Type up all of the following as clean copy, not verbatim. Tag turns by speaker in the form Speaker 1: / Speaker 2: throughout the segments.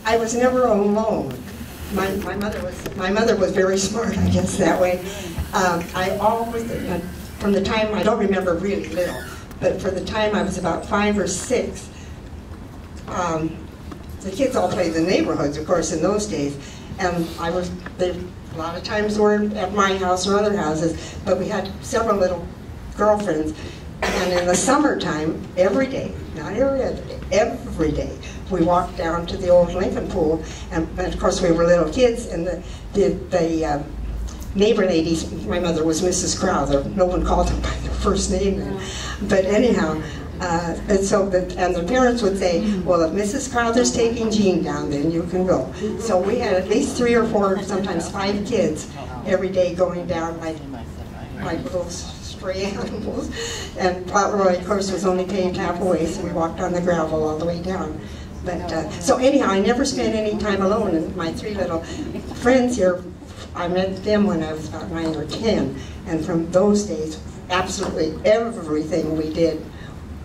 Speaker 1: I was never alone. My mother was very smart, I guess, that way. I always, from the time, I don't remember really little, but for the time I was about 5 or 6, the kids all played in the neighborhoods, of course, in those days. And they a lot of times weren't at my house or other houses, but we had several little girlfriends. And in the summertime, every day, not every other day, every day, we walked down to the old Lincoln pool, and of course we were little kids, and the neighbor ladies, my mother was Mrs. Crowther, no one called them by their first name then, but anyhow, and the parents would say, well, if Mrs. Crowther's taking Jean down, then you can go. So we had at least 3 or 4, sometimes 5 kids every day going down like little stray animals. And Fauntleroy, of course, was only paying half away, so we walked on the gravel all the way down. But so anyhow, I never spent any time alone. And my 3 little friends here, I met them when I was about 9 or 10, and from those days, absolutely everything we did,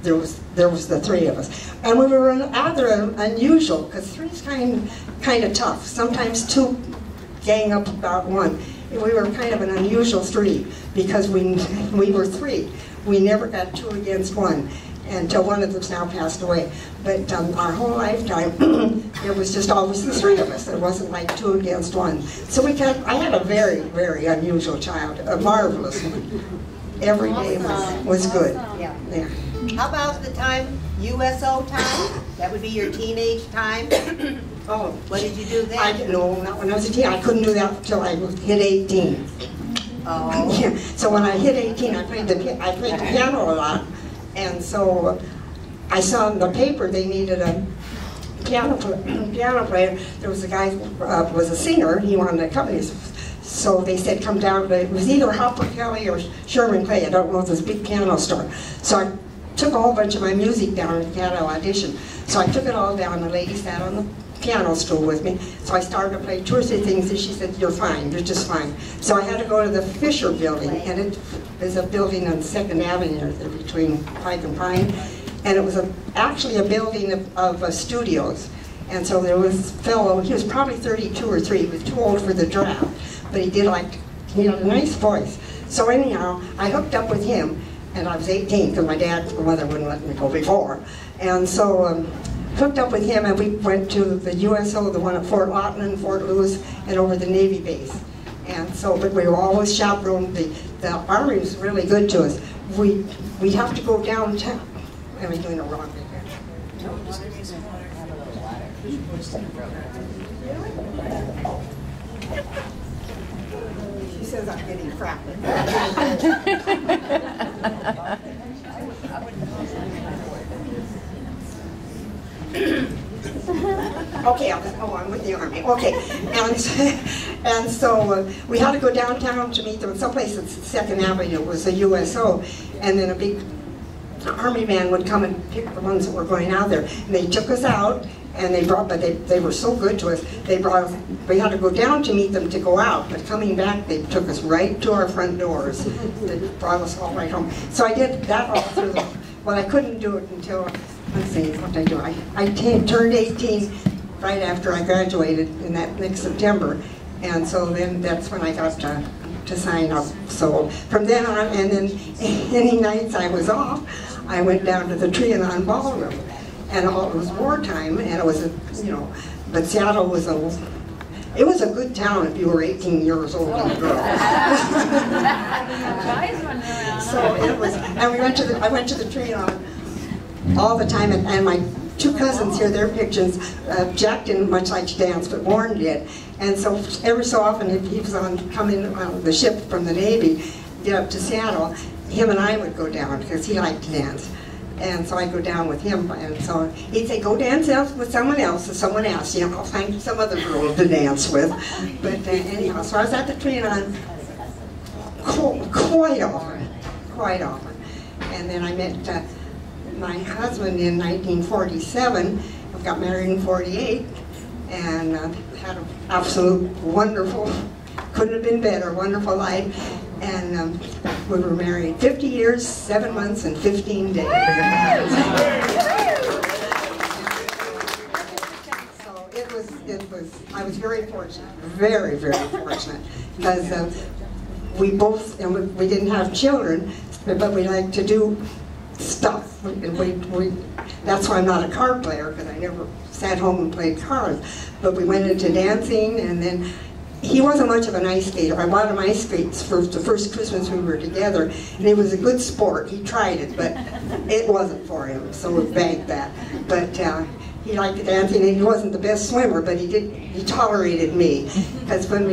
Speaker 1: there was the 3 of us, and we were rather unusual because 3's kind of tough. Sometimes 2 gang up about 1. We were kind of an unusual 3 because we were 3. We never got 2 against 1 until one of them's now passed away. But our whole lifetime, it was just always the 3 of us. It wasn't like 2 against 1. So I had a very, very unusual child, a marvelous one. Every day was good.
Speaker 2: Yeah.
Speaker 1: Yeah.
Speaker 2: How about the time, USO time? That would be your teenage time.
Speaker 1: Oh,
Speaker 2: what did you do then?
Speaker 1: No, not when I was a teen. I couldn't do that until I hit 18.
Speaker 2: Oh.
Speaker 1: Yeah. So when I hit 18, I played the piano a lot, and so I saw in the paper they needed a piano player. There was a guy who was a singer. He wanted to accompany us. So they said, come down. It was either Hopper Kelly or Sherman Clay. I don't know, this big piano store. So I took a whole bunch of my music down and had an audition. So I took it all down. The lady sat on the piano stool with me. So I started to play 2 or 3 things, and she said, you're fine, you're just fine. So I had to go to the Fisher building, and it is a building on 2nd Avenue between Pike and Pine. And it was actually a building of studios. And so there was a fellow, he was probably 32 or 3, he was too old for the draft, but he had a nice voice. So anyhow, I hooked up with him, and I was 18 because my mother wouldn't let me go before. And so hooked up with him, and we went to the USO, the one at Fort Lawton and Fort Lewis, and over the Navy base. And so, but we were always chaperoned. The Army was really good to us. We'd have to go downtown. Am I doing it wrong? She says I'm getting crap. Okay, I'll just go on with the Army. Okay, and so we had to go downtown to meet them. Someplace at 2nd Avenue was a USO, and then a big Army man would come and pick the ones that were going out there. And they took us out, and they were so good to us. We had to go down to meet them to go out, but coming back, they took us right to our front doors. They brought us all right home. So I did that all through well, I couldn't do it until, let's see, what did I do? I turned 18 right after I graduated in that next September, and so then that's when I got to sign up. So from then on, and then any nights I was off, I went down to the Trianon Ballroom, and it was wartime, and it was but Seattle was it was a good town if you were 18 years old and a girl. So it was, and I went to the Trianon all the time, and my 2 cousins here, their pictures. Jack didn't much like to dance, but Warren did. And so every so often, if he was coming on the ship from the Navy, get up to Seattle, him and I would go down because he liked to dance. And so I'd go down with him, and so he'd say, go dance with someone else, if someone else, I'll find some other girl to dance with. But anyhow, so I was at the Trianon quite often. And then I met my husband in 1947, we got married in 48, and had an absolute wonderful, couldn't have been better, wonderful life. And we were married 50 years, 7 months, and 15 days. So I was very fortunate, very, very fortunate, because we both, and we didn't have children, but we like to do stuff. That's why I'm not a card player, because I never sat home and played cards. But we went into dancing, and then he wasn't much of an ice skater. I bought him ice skates for the first Christmas we were together, and he was a good sport. He tried it, but it wasn't for him, so we banked that. But he liked dancing, and he wasn't the best swimmer, but he tolerated me. Because when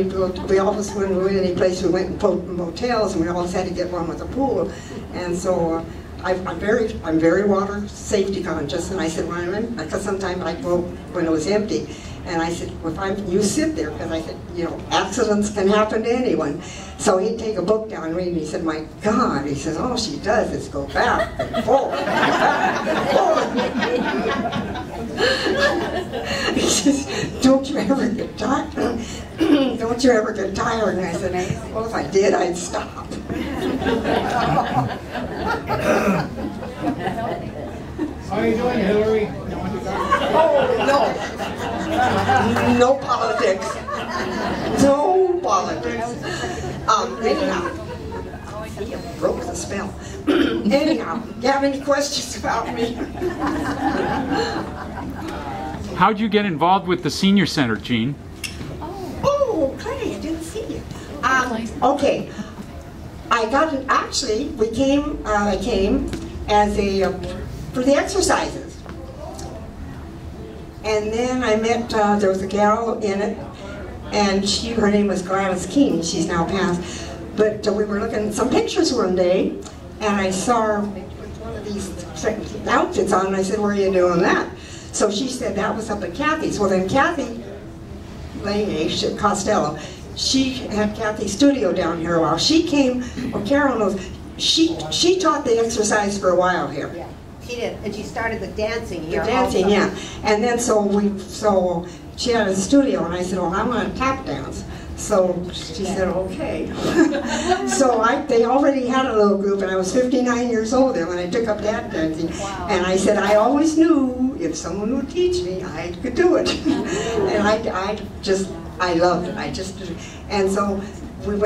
Speaker 1: we always, when we went any place, we went in motels, and we always had to get one with a pool. And so I'm very water safety conscious, and I said, because sometimes I'd go when it was empty, and I said, well, you sit there, because I said, you know, accidents can happen to anyone. So he'd take a book down and read, and he said, my God, he says, all she does is go back and forth, back and forth. He says, don't you ever get tired? Don't you ever get tired? And I said, well, if I did, I'd stop.
Speaker 3: How are you doing, Hillary?
Speaker 1: Oh, no. No politics. No politics. Anyhow, broke the spell. Anyhow, do you have any questions about me?
Speaker 4: How'd you get involved with the senior center, Jean?
Speaker 1: Oh, okay, I didn't see you. Okay, I came as for the exercises. And then I met, there was a gal in it, and her name was Gladys King. She's now passed. But we were looking at some pictures one day, and I saw her with one of these outfits on, and I said, where are you doing that? So she said that was up at Kathy's. Well, then Kathy Costello, she had Kathy's studio down here a while. She came, well, Carol knows, she taught the exercise for a while here.
Speaker 2: Yeah, she did, and she started the dancing here.
Speaker 1: The dancing,
Speaker 2: also.
Speaker 1: yeah. And then so she had a studio, and I said, well, I want to tap dance. So she said, okay. So they already had a little group, and I was 59 years old then when I took up tap dancing.
Speaker 2: Wow.
Speaker 1: And I said, I always knew if someone would teach me, I could do it. And I loved it. And so we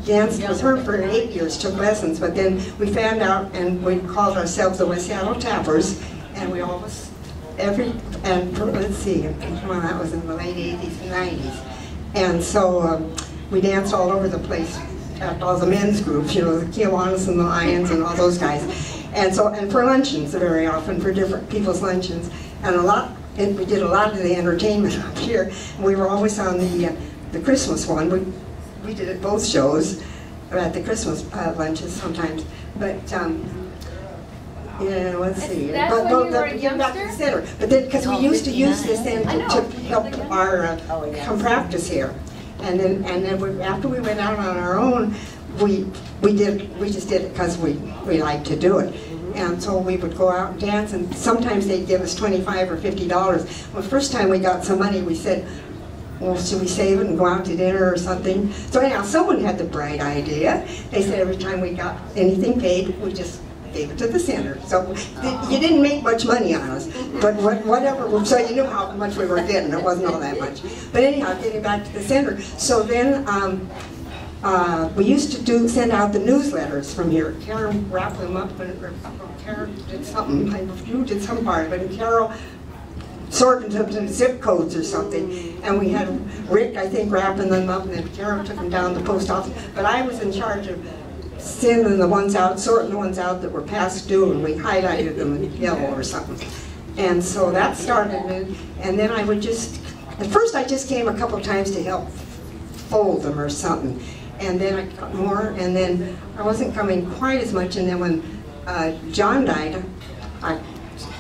Speaker 1: danced with her for 8 years, took lessons, but then we found out, and we called ourselves the West Seattle Tappers, and we always, let's see, well, that was in the late 80s and 90s. And so we danced all over the place at all the men's groups, you know, the Kiwanis and the Lions and all those guys. And for luncheons very often, for different people's luncheons. And we did a lot of the entertainment up here. We were always on the Christmas one. We did at both shows, at the Christmas lunches sometimes. But yeah, let's see.
Speaker 5: That's when you were a youngster?
Speaker 1: But then, because we used to use this then to help our come practice here, and then after we went out on our own, we just did it because we liked to do it. And so we would go out and dance, and sometimes they'd give us $25 or $50. Well, the first time we got some money, we said, well, should we save it and go out to dinner or something? So anyhow, someone had the bright idea. They said every time we got anything paid, we just gave it to the center. So you didn't make much money on us, but whatever. So you knew how much we were getting. It wasn't all that much. But anyhow, getting back to the center. So then we used to send out the newsletters from here. Karen wrapped them up, and Karen did something. You did some part of it, and Carol sorted them to zip codes or something. And we had Rick, I think, wrapping them up, and then Carol took them down to the post office. But I was in charge of sending the ones out, sorting the ones out that were past due, and we highlighted them in yellow or something. And so that started me, and then I would at first I just came a couple times to help fold them or something. And then I got more, and then I wasn't coming quite as much, and then when John died, I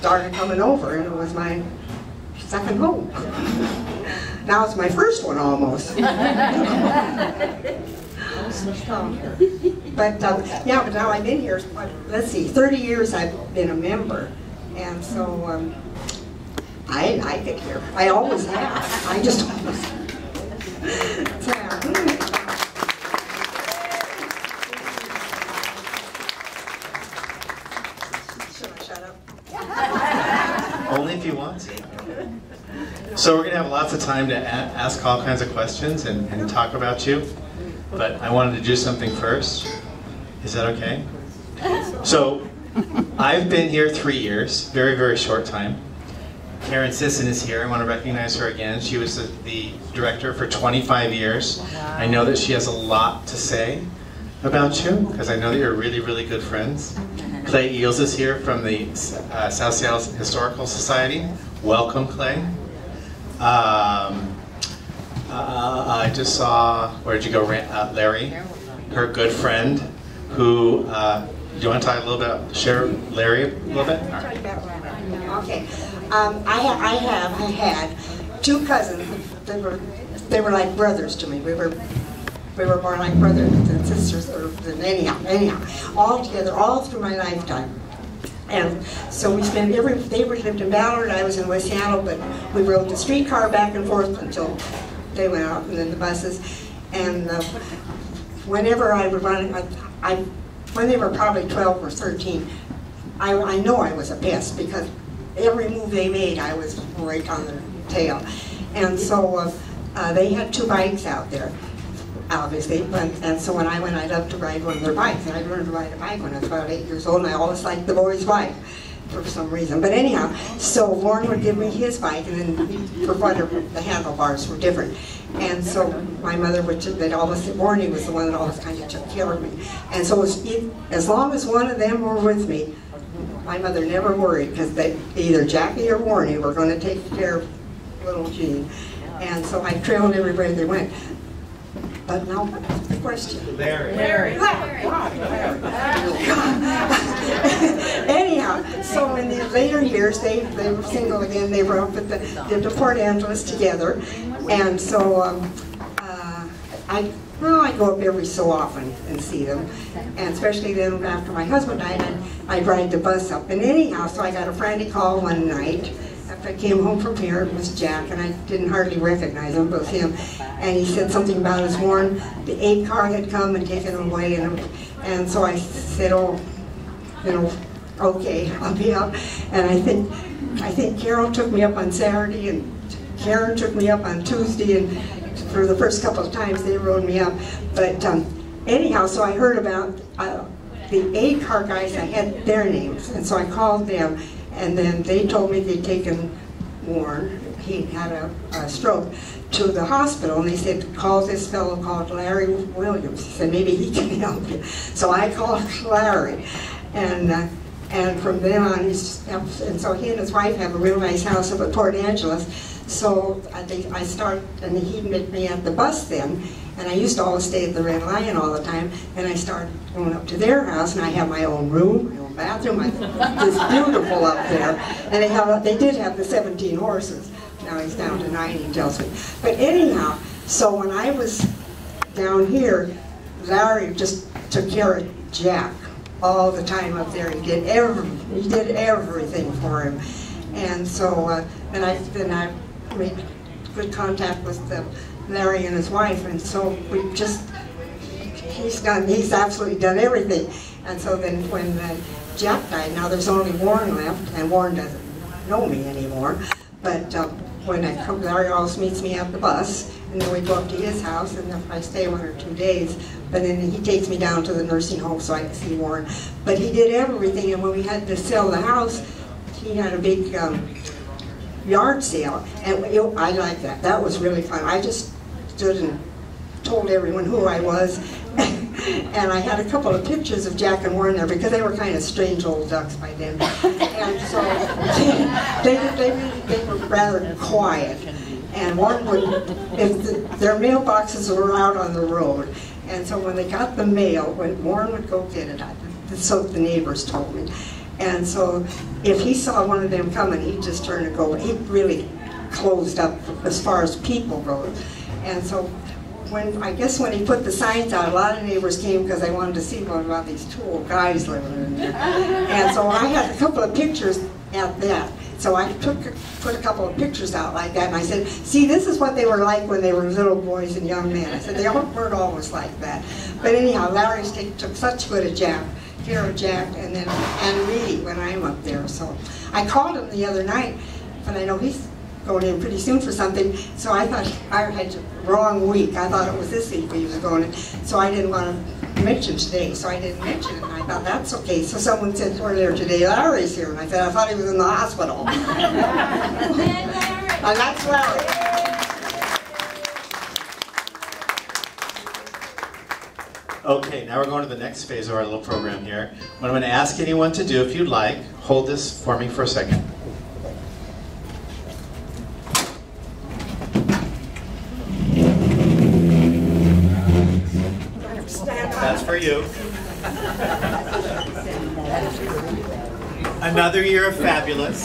Speaker 1: started coming over, and it was my second home. Now it's my first one almost. But now I've been here, let's see, 30 years I've been a member, and so I like it here. I always have. I just always have. Should I shut up?
Speaker 6: Only if you want to. So we're going to have lots of time to ask all kinds of questions and talk about you. But I wanted to do something first. Is that okay? So I've been here 3 years, very, very short time. Karen Sisson is here. I want to recognize her again. She was the director for 25 years. I know that she has a lot to say about you, because I know that you're really, really good friends. Clay Eels is here from the South Seattle Historical Society. Welcome, Clay. I just saw, where'd you go, Larry, her good friend, who, do you want to talk a little bit, share Larry a little bit? All right.
Speaker 1: Okay. I had 2 cousins. They were like brothers to me. We were more like brothers than sisters, than anyhow, all together, all through my lifetime. And so we spent they lived in Ballard, I was in West Seattle, but we rode the streetcar back and forth until they went out, and then the buses. And whenever I would run, when they were probably 12 or 13, I know I was a pest, because every move they made, I was right on their tail. And so they had 2 bikes out there, obviously, and so when I went, I loved to ride one of their bikes. And I learned to ride a bike when I was about 8 years old, and I always liked the boys' bike for some reason. But anyhow, so Warren would give me his bike, and then for whatever, the handlebars were different. And so my mother would, Warren was the one that always kind of took care of me. And so as long as one of them were with me, my mother never worried, because either Jackie or Warren were going to take care of little Jean. And so I trailed everywhere they went. But now, what's the question?
Speaker 3: Larry.
Speaker 1: Anyhow, so in the later years, they were single again. They were up at the Port Angeles together. And so I go up every so often and see them. And especially then after my husband died, I'd ride the bus up. And anyhow, so I got a frantic call one night. After I came home from here, it was Jack, and I didn't hardly recognize him, but it was him. And he said something about his Warren. The 8 car had come and taken him away, and so I said, oh, okay, I'll be up. And I think Carol took me up on Saturday, and Karen took me up on Tuesday, and for the first couple of times they rode me up. But anyhow, so I heard about the 8 car guys. I had their names, and so I called them. And then they told me they'd taken Warren, he had a stroke, to the hospital. And they said, call this fellow called Larry Williams. He said, maybe he can help you. So I called Larry. And from then on, and so he and his wife have a real nice house up at Port Angeles. So I started, and he'd meet me at the bus then. And I used to always stay at the Red Lion all the time. And I started going up to their house, and I have my own room, my own bathroom. It's beautiful up there. And they did have the 17 horses. Now he's down to 9, he tells me. But anyhow, so when I was down here, Larry just took care of Jack all the time up there. He did everything for him. And so then I made good contact with Larry and his wife, and so we just, he's absolutely done everything. And so then when Jack died, now there's only Warren left, and Warren doesn't know me anymore. But when I come, Larry always meets me at the bus, and then we go up to his house, and I stay 1 or 2 days. But then he takes me down to the nursing home so I can see Warren. But he did everything, and when we had to sell the house, he had a big yard sale, and I liked that. That was really fun. I just stood and told everyone who I was, and I had a couple of pictures of Jack and Warren there, because they were kind of strange old ducks by then. And so they were rather quiet. And Warren would, their mailboxes were out on the road, and so when they got the mail, when Warren would go get it, so the neighbors told me. And so if he saw one of them coming, he'd just turn and go. He really closed up as far as people go. And so I guess when he put the signs out, a lot of neighbors came because they wanted to see what about these 2 old guys living in there. And so I had a couple of pictures at that. So I put a couple of pictures out like that, and I said, see, this is what they were like when they were little boys and young men. I said, they weren't always like that. But anyhow, Larry took such good care of Jack, and me when I'm up there. So I called him the other night, but I know he's going in pretty soon for something, so I thought I had the wrong week. I thought it was this week he was going in, so I didn't want to mention today, so I didn't mention it, and I thought, that's okay. So someone said earlier today, Larry's here, and I said, I thought he was in the hospital. And that's Larry.
Speaker 6: Okay, now we're going to the next phase of our little program here. What I'm going to ask anyone to do, if you'd like, hold this for me for a second. That's for you. Another year of fabulous.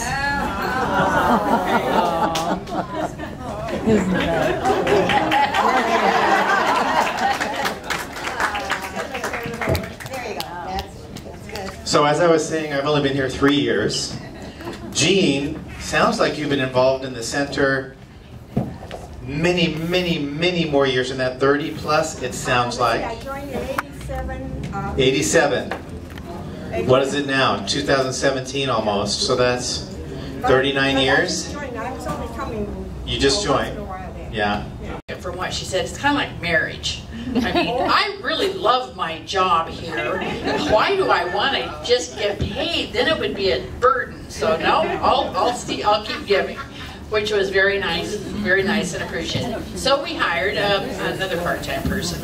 Speaker 5: Isn't
Speaker 2: There you go. That's good.
Speaker 6: So as I was saying, I've only been here 3 years. Jean, sounds like you've been involved in the center many, many, many more years than that. 30 plus, it sounds like.
Speaker 1: I joined in 87.
Speaker 6: 87. What is it now? 2017 almost. So that's 39 years?
Speaker 1: I was only coming.
Speaker 6: You just joined? Yeah.
Speaker 7: From what she said, it's kind of like marriage. I mean, I really love my job here. Why do I want to just get paid? Then it would be a burden. So no, I'll keep giving, which was very nice and appreciated. So we hired another part-time person,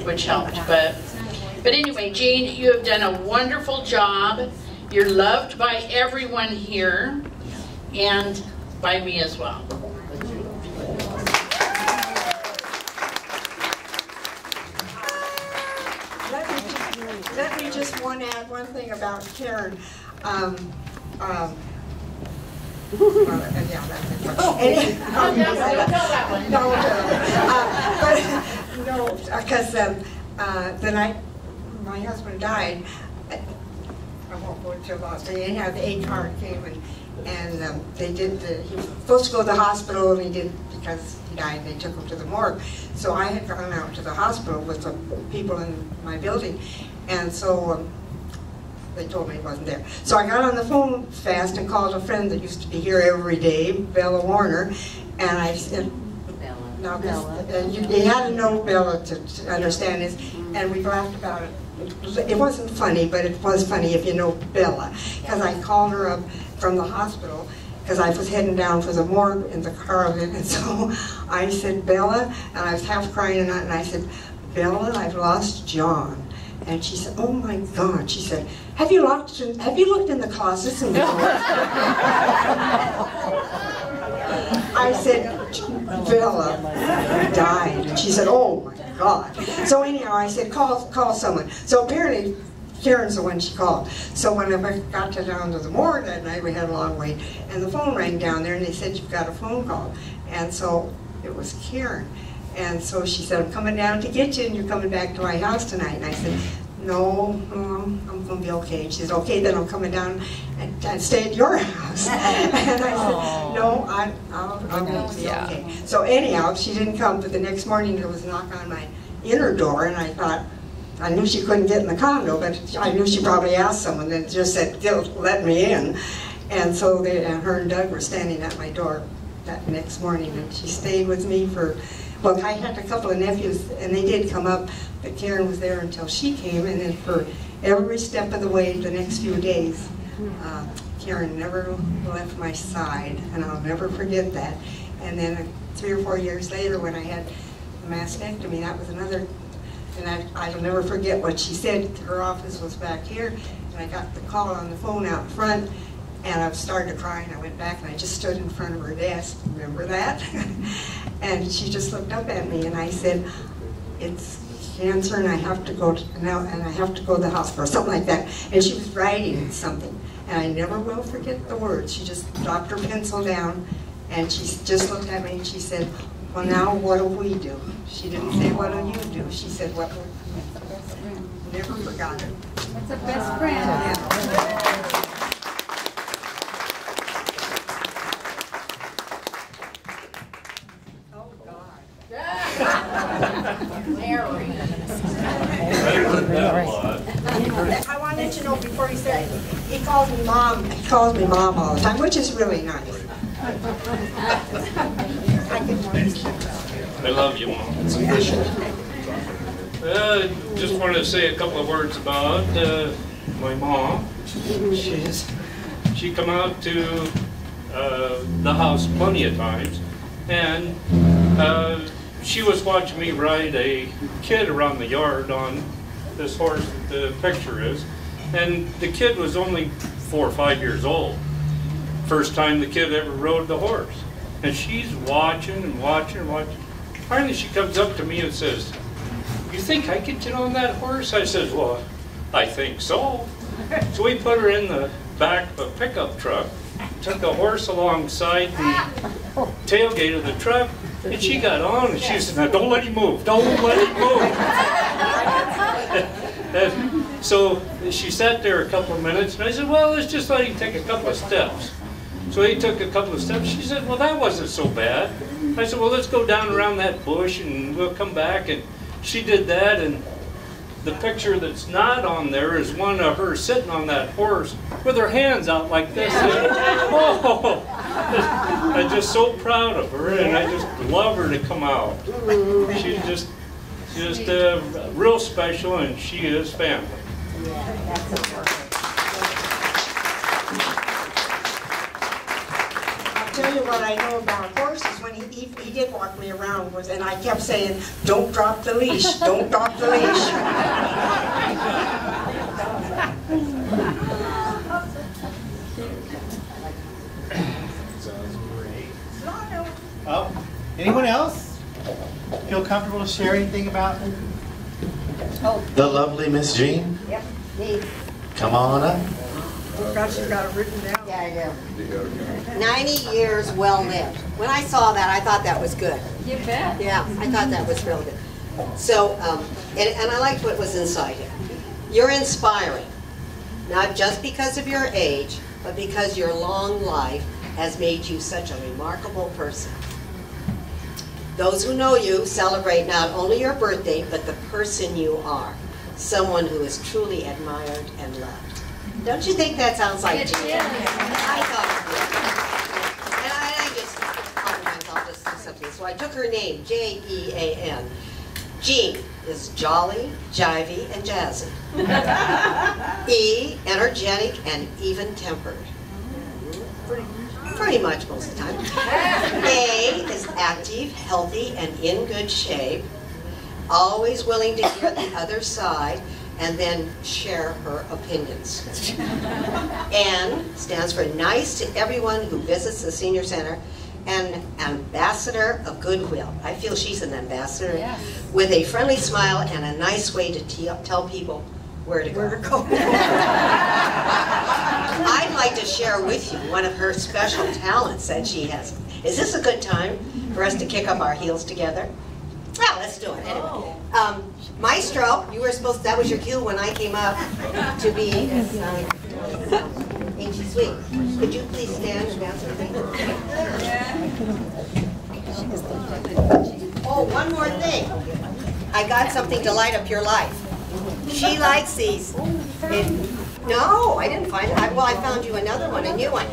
Speaker 7: which helped. But anyway, Jean, you have done a wonderful job. You're loved by everyone here, and by me as well.
Speaker 1: Let me just add one thing about Karen. Well, yeah, that's it. No, because the night my husband died, I won't go into loss. They had the 8 car came and they did. He was supposed to go to the hospital, and he didn't because he died. They took him to the morgue. So I had gone out to the hospital with the people in my building, and so they told me he wasn't there. So I got on the phone fast and called a friend that used to be here every day, Bella Warner, and I said, "Now, you had to know Bella to understand this," and we laughed about it. It wasn't funny, but it was funny if you know Bella, because I called her up from the hospital because I was heading down for the morgue in the car, and so I said, "Bella," and I was half crying, and I said, "Bella, I've lost John." And she said, "Oh my God," she said, have you looked in the closets in the drawers?" I said, "Bella died." And she said, "Oh my God." So anyhow, I said, call someone. So apparently, Karen's the one she called. So when I got down to the morgue that night, we had a long wait, and the phone rang down there, and they said, "You've got a phone call." And so it was Karen. And so she said, "I'm coming down to get you, and you're coming back to my house tonight." And I said, No, I'm going to be okay. And she said, "Okay, then I'm coming down and stay at your house." And I said, "No, I'm going to be okay." So anyhow, she didn't come, but the next morning there was a knock on my inner door, and I thought, I knew she couldn't get in the condo, but I knew she probably asked someone that just said, "Let me in." And so her and Doug were standing at my door that next morning, and she stayed with me for, well, I had a couple of nephews, and they did come up, but Karen was there until she came, and then for every step of the way the next few days, Karen never left my side, and I'll never forget that. And then 3 or 4 years later, when I had the mastectomy, that was another, and I'll never forget what she said. Her office was back here, and I got the call on the phone out front, and I started to cry, and I went back, and I just stood in front of her desk. Remember that? And she just looked up at me, and I said, "It's cancer, and I have to go now, and I have to go to the hospital," something like that. And she was writing something, and I never will forget the words. She just dropped her pencil down, and she just looked at me, and she said, "Well, now what do we do?" She didn't say, "What do you do?" She said, "What do we do?" Never forgot it.
Speaker 5: That's a best friend.
Speaker 1: Yeah. I wanted to know before he said, he calls me mom all the time, which is really nice.
Speaker 8: I love you, Mom. Just wanted to say a couple of words about my mom. She come out to the house plenty of times, and she was watching me ride a kid around the yard on this horse that the picture is, and the kid was only 4 or 5 years old. First time the kid ever rode the horse. And she's watching and watching and watching. Finally she comes up to me and says, "You think I could get on that horse?" I says, "Well, I think so." So we put her in the back of a pickup truck, took the horse alongside the tailgate of the truck, and she got on and she said, "Now don't let him move, don't let him move." And so she sat there a couple of minutes and I said, "Well, let's just let him take a couple of steps." So he took a couple of steps. She said, "Well, that wasn't so bad." I said, "Well, let's go down around that bush and we'll come back." And she did that, and the picture that's not on there is one of her sitting on that horse with her hands out like this. And, oh, I'm just so proud of her, and I just love her to come out. She's just real special, and she is family.
Speaker 1: I'll tell you what I know about horses. When he did walk me around, and I kept saying, "Don't drop the leash, don't drop the leash."
Speaker 9: Oh, anyone else feel comfortable to share anything about
Speaker 6: The lovely Miss Jean,
Speaker 2: Yep, me.
Speaker 6: come on up.
Speaker 1: Oh God, she's got it written down.
Speaker 2: Yeah, I do. 90 years well lived. When I saw that, I thought that was good.
Speaker 5: You bet.
Speaker 2: Yeah, I thought that was real good. So, and I liked what was inside here. You're inspiring, not just because of your age, but because your long life has made you such a remarkable person. Those who know you celebrate not only your birthday, but the person you are. Someone who is truly admired and loved. Don't you think that sounds like Jean? I thought it did. And I just, sometimes I'll just do something. So I took her name, Jean. Jean is jolly, jivey, and jazzy. E, energetic, and even-tempered. Pretty much most of the time. A is active, healthy, and in good shape. Always willing to hear the other side and then share her opinions. N stands for nice to everyone who visits the senior center, and ambassador of goodwill. I feel she's an ambassador, yes, with a friendly smile and a nice way to tell people where to go. I'd like to share with you one of her special talents that she has. Is this a good time for us to kick up our heels together? Well, let's do it anyway. Maestro, you were supposed to, that was your cue when I came up to be ain't she sweet? Could you please stand and dance with me? Oh, one more thing. I got something to light up your life. She likes these. No, I didn't find it. Well, I found you another one, a new one.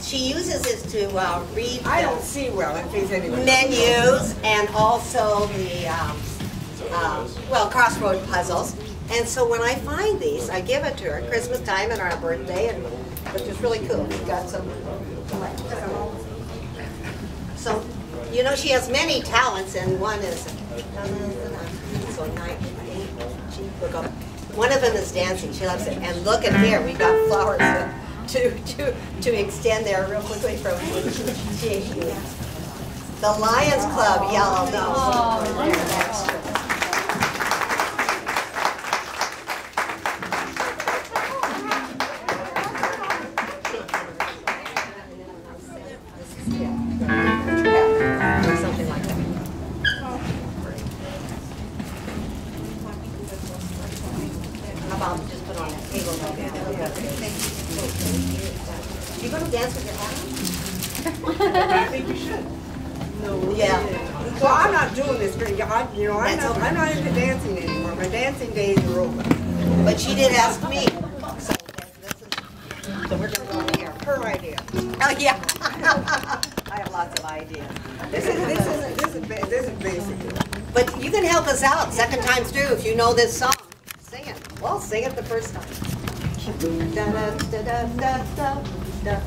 Speaker 2: She uses this to read.
Speaker 1: I don't see well in case anybody.
Speaker 2: Menus and also the crossroad puzzles. And so when I find these, I give it to her at Christmas time and our birthday, and it's just really cool. We've got some. So, you know, she has many talents, and one is so nice. One of them is dancing. She loves it. And look at here, we've got flowers to extend there real quickly from the Lions Club yellow nose. Something like that. How about just put on that table right now? You going to dance with your hat?
Speaker 1: I think you should.
Speaker 2: No. Yeah.
Speaker 1: Well, I'm not doing this pretty good. I'm not into dancing anymore. My dancing days are over.
Speaker 2: But she did ask me. So we're going to go over here.
Speaker 1: her idea.
Speaker 2: Oh, yeah. I have lots of ideas.
Speaker 1: This is basic.
Speaker 2: But you can help us out. Second time's due. If you know this song, sing it. Well, sing it the first time. Da, da, da, da, da, da, da.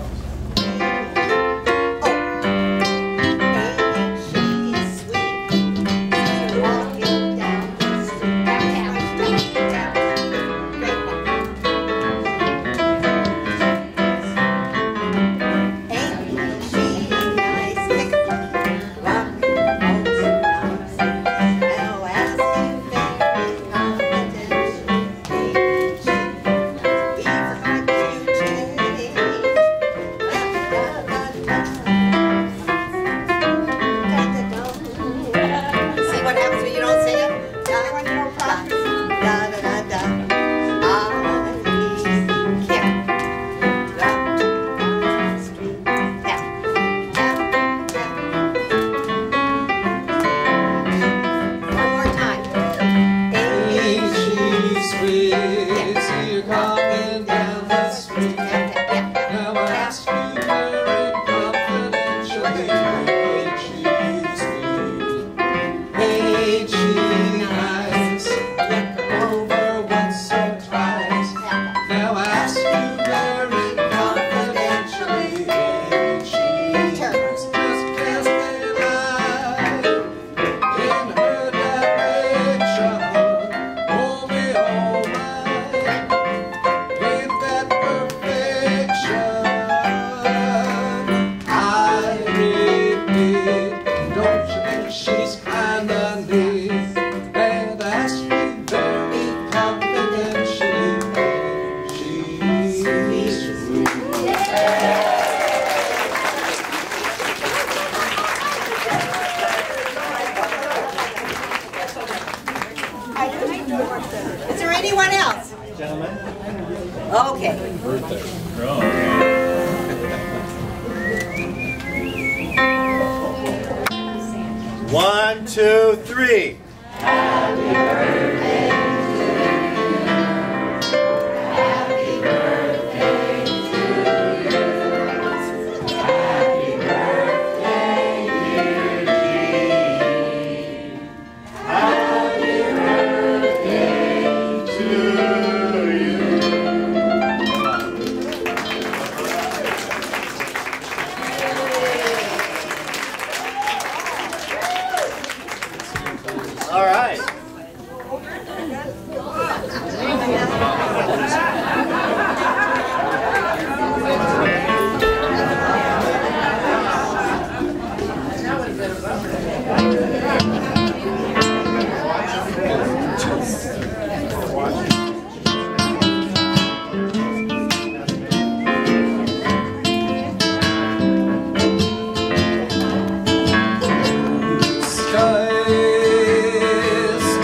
Speaker 2: Is there anyone else?
Speaker 9: Gentlemen?
Speaker 2: Okay.
Speaker 9: One, two, three.
Speaker 10: Happy birthday to you. Happy birthday to you. Happy birthday, dear Jean. Happy birthday to you.
Speaker 9: All right.
Speaker 11: Skies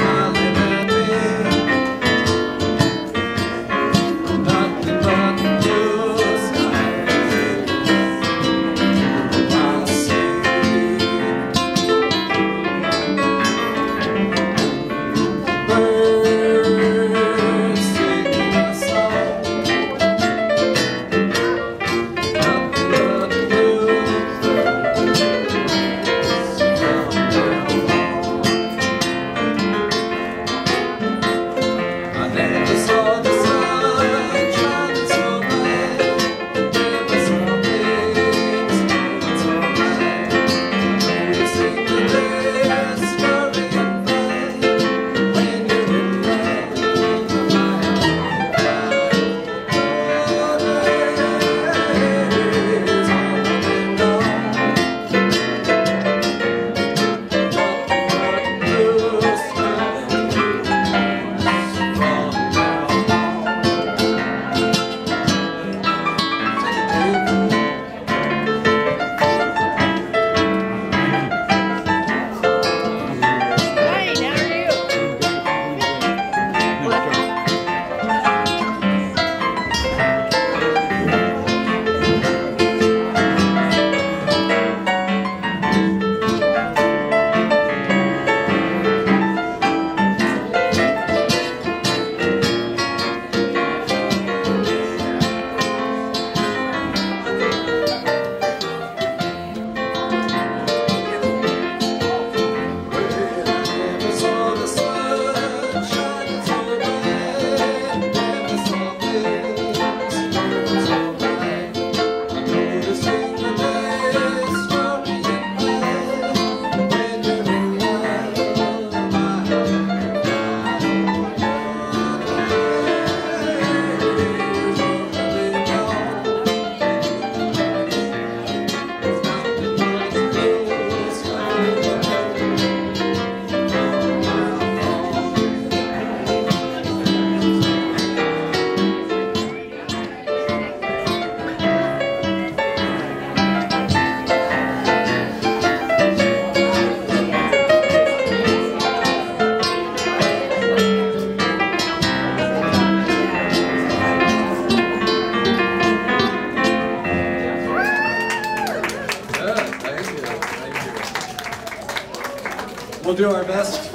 Speaker 11: we'll do our best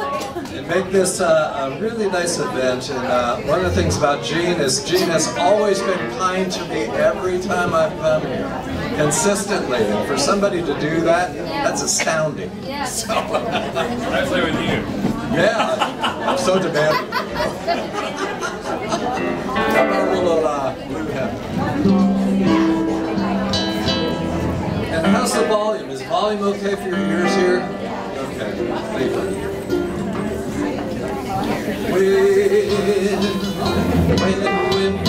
Speaker 11: and make this a really nice event. And one of the things about Jean is Jean has always been kind to me every time I've come here, consistently. And for somebody to do that, that's astounding. So,
Speaker 8: Especially with you.
Speaker 11: yeah, I'm so demanding. How about a little blue heaven? And how's the volume? Is volume okay for your ears here? Okay, thank you. When